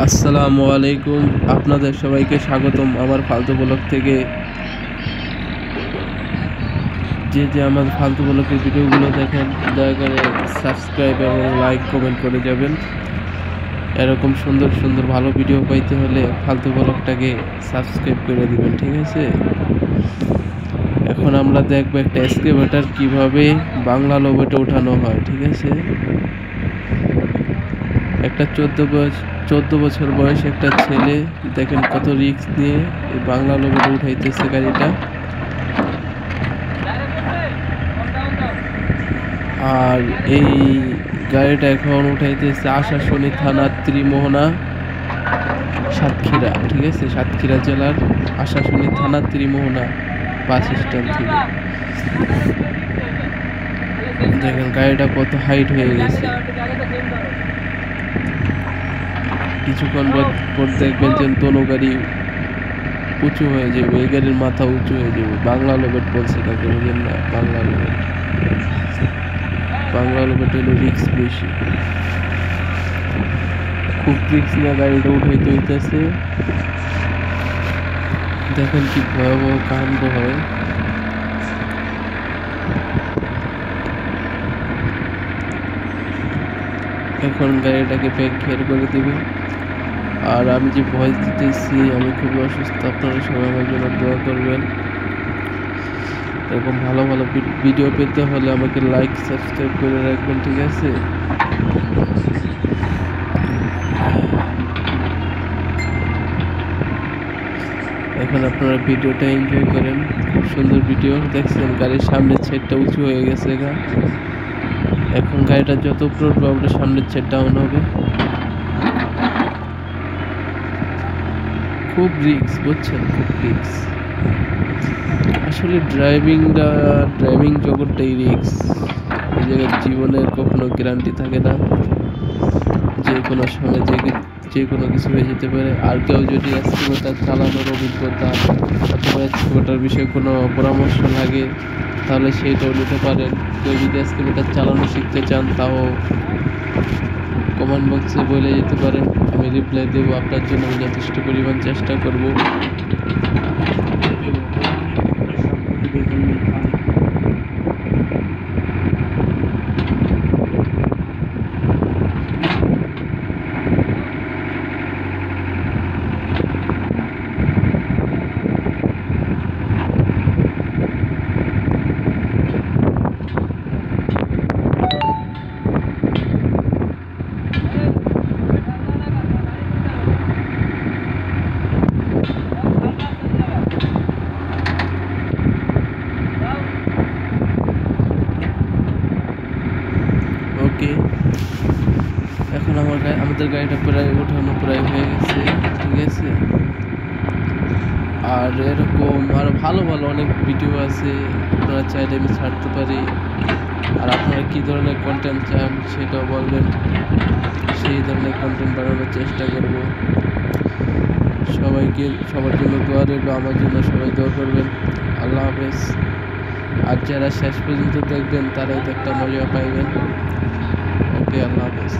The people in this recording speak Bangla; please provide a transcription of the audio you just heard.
আসসালামু আলাইকুম, আপনাদের সবাইকে স্বাগতম আমার ফালতু ব্লগ থেকে। যে আমার ফালতু ব্লগের ভিডিওগুলো দেখেন, দয়া করে সাবস্ক্রাইব এবং লাইক কমেন্ট করে যাবেন। এরকম সুন্দর সুন্দর ভালো ভিডিও পাইতে হলে ফালতু ব্লগটাকে সাবস্ক্রাইব করে দিবেন, ঠিক আছে? এখন আমরা দেখবো একটা এক্সকেভেটর কিভাবে বাংলা লোবেটে উঠানো হয়, ঠিক আছে? একটা 14 বছর বয়স একটা ছেলে, দেখেন কত রিস্ক নিয়ে এই বাংলা লোবেটে উঠাইতেছে গাড়িটা। আর এই গাড়িটা এখন উঠাইতেছে আশাশুনি থানার ত্রিমোহনা, সাতক্ষীরা, ঠিক আছে? সাতক্ষীরা জেলার আশাশুনি থানার ত্রিমোহনা বাস স্ট্যান্ড থেকে। দেখেন গাড়িটা কত হাইট হয়ে গেছে। কিছুক্ষণ পর দেখবেন যে দোনো গাড়ি উঁচু হয়ে যাবে, এই গাড়ির মাথা উঁচু হয়ে যাবে। বাংলা লোবেট বলছে তাকে, বুঝলেন না? বাংলা লোবেট হলো রিক্স বেশি, খুব রিক্স নিয়ে গাড়িটা উঠাইতে হইতেছে। দেখেন কি ভয়াবহ কাণ্ড হয়। এখন গাড়িটাকে ব্যাগ ঘের করে দিবে। আর আমি যে ভয়েস দিতেছি, আমি খুব অসুস্থ, আপনারা সবাই আমার জন্য দোয়া করবেন। এরকম ভালো ভালো ভিডিও পেতে হলে আমাকে লাইক সাবস্ক্রাইব করে রাখবেন, ঠিক আছে? এখন আপনারা ভিডিওটা এনজয় করেন। খুব সুন্দর ভিডিও দেখছেন। গাড়ির সামনের সাইডটা উঁচু হয়ে গেছে গা। এখন গাড়িটা যত উপরে উঠবে আপনার সামনের সাইড ডাউন হবে। খুব রিক্স, বুঝছেন? খুব রিক্স। আসলে ড্রাইভিং জগৎটাই রিক্স। এই জায়গায় জীবনের কখনো গ্যারান্টি থাকে না, যে কোনো সময় যে কোনো কিছু হয়ে যেতে পারে। আর কেউ যদি এক্সকেভেটর চালানোর অভিজ্ঞতা অথবা এক্সকেভেটর বিষয়ে কোনো পরামর্শ লাগে তাহলে সেইটাও নিতে পারেন। কেউ যদি এক্সকেভেটর চালানো শিখতে চান তাও কমেন্ট বক্সে বলে যেতে পারেন, আমি রিপ্লাই দেবো। আপনার জন্য আমি যথেষ্ট পরিমাণ চেষ্টা করব। ওকে, এখন আমাদের গাড়িটা প্রায় উঠানো প্রায় হয়ে গেছে, ঠিক আছে? আর এরকম আরো ভালো ভালো অনেক ভিডিও আছে, আপনারা চাইলে আমি ছাড়তে পারি। আর আপনারা কী ধরনের কন্টেন্ট চান সেটাও বলবেন, সেই ধরনের কন্টেন্ট বানানোর চেষ্টা করব। সবার জন্য দোয়া রইল, আমার জন্য সবাই দোয়া করবেন। আল্লাহ হাফেজ। আর যারা শেষ পর্যন্ত দেখবেন তারাই তো একটা মজা পাইবেন। ওকে, আল্লাহ হাফেজ।